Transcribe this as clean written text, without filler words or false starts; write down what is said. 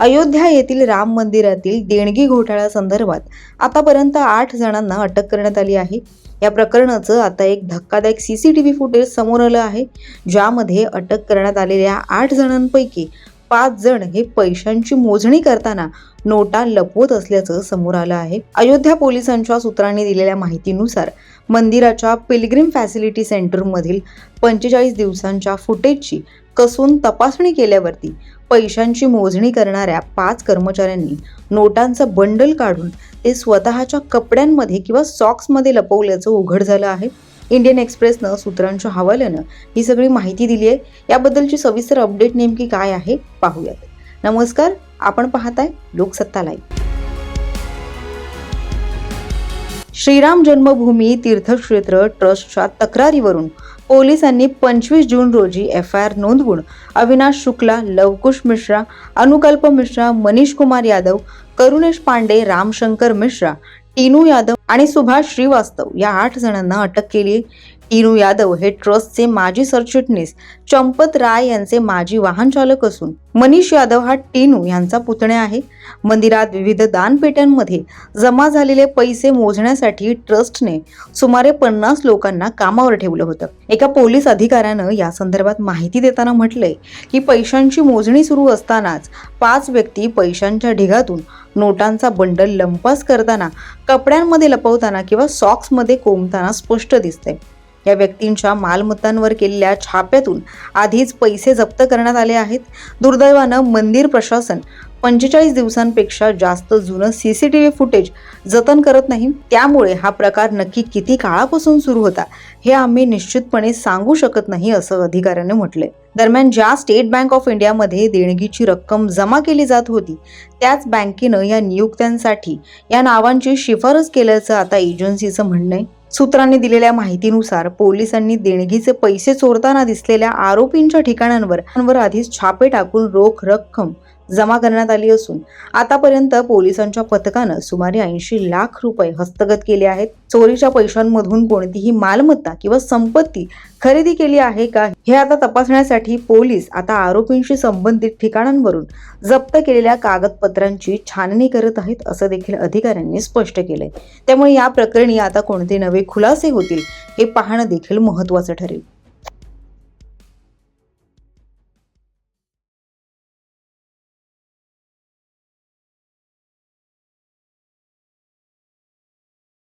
अयोध्या येथील राम मंदिरातील देणगी घोटाळ्या संदर्भात आतापर्यंत 8 जणांना अटक करण्यात आली आहे। या प्रकरणाचं आता एक धक्कादायक सीसीटीव्ही फुटेज समोर आलं आहे, ज्यामध्ये अटक करण्यात आलेल्या 8 जणांपैकी 5 जण हे पैशांची मोजणी करताना नोटा लपवत असल्याचं समोर आलं आहे। अयोध्या पोलिसांच्या सूत्रांनी दिलेल्या माहितीनुसार मंदिराच्या पिलग्रिम फॅसिलिटी सेंटर मधील 45 दिवसांच्या फुटेजची कसून तपासणी केल्यावरती पैशांची मोजणी करणाऱ्या 5 कर्मचाऱ्यांनी नोटांचं बंडल काढून ते स्वतःच्या कपड्यांमध्ये किंवा सॉक्समध्ये लपवल्याचं उघड झालं आहे। इंडियन एक्सप्रेसनं सूत्रांच्या हवाल्यानं ही सगळी माहिती दिली आहे। याबद्दलची सविस्तर अपडेट नेमकी काय आहे पाहूयात। नमस्कार, आपण पाहताय लोकसत्ता लाईव्ह। श्रीराम जन्मभूमी तीर्थक्षेत्र ट्रस्टच्या तक्रारीवरून पोलिसांनी 25 जून रोजी FIR नोंदवून अविनाश शुक्ला, लवकुश मिश्रा, अनुकल्प मिश्रा, मनीष कुमार यादव, करुणेश पांडे, रामशंकर मिश्रा, टीनू यादव आणि सुभाष श्रीवास्तव या 8 जणांना अटक केली। टीनू यादव हे ट्रस्टचे माजी सरचिटणीस चंपत राय यांचे माजी वाहन चालक असून मनीष यादव हा टीनू यांचा पुतण्या आहे। मंदिरात विविध दानपेट्यांमध्ये जमा झालेले पैसे मोजण्यासाठी ट्रस्टने सुमारे 50 लोकांना कामावर ठेवलं होतं। एका पोलीस अधिकाऱ्यानं या संदर्भात माहिती देताना म्हटलंय की पैशांची मोजणी सुरू असतानाच 5 व्यक्ती पैशांच्या ढिगातून नोटांचा बंडल लंपास करताना, कपड्यांमध्ये लपवताना किंवा सॉक्समध्ये कोंबताना स्पष्ट दिसतंय। या व्यक्तींच्या मालमत्तांवर केलेल्या छाप्यातून आधीच पैसे जप्त करण्यात आले आहेत। दुर्दैवानं मंदिर प्रशासन 45 दिवसांपेक्षा जास्त जुनं सीसीटीव्ही फुटेज जतन करत नाही, त्यामुळे हा प्रकार नक्की किती काळापासून सुरू होता हे आम्ही निश्चितपणे सांगू शकत नाही, असं अधिकाऱ्याने म्हटलंय। दरम्यान ज्या स्टेट बँक ऑफ इंडियामध्ये देणगीची रक्कम जमा केली जात होती, त्याच बँकेनं या नियुक्त्यांसाठी या नावांची शिफारस केल्याचं आता एजन्सीचं म्हणणं आहे। सूत्रांनी दिलेल्या माहितीनुसार पोलिसांनी देणगीचे पैसे चोरताना दिसलेल्या आरोपींच्या ठिकाणांवर आधीच छापे टाकून रोख रक्कम जमा करण्यात आली असून आतापर्यंत पोलिसांच्या पथकानं सुमारे 80 लाख रुपये हस्तगत केले आहेत। चोरीच्या पैशांमधून कोणतीही मालमत्ता किंवा संपत्ती खरेदी केली आहे का हे आता तपासण्यासाठी पोलीस आता आरोपींशी संबंधित ठिकाणांवरून जप्त केलेल्या कागदपत्रांची छाननी करत आहेत, असं देखील अधिकाऱ्यांनी स्पष्ट केलंय। त्यामुळे या प्रकरणी आता कोणते नवे खुलासे होतील हे पाहणं देखील महत्त्वाचं ठरेल।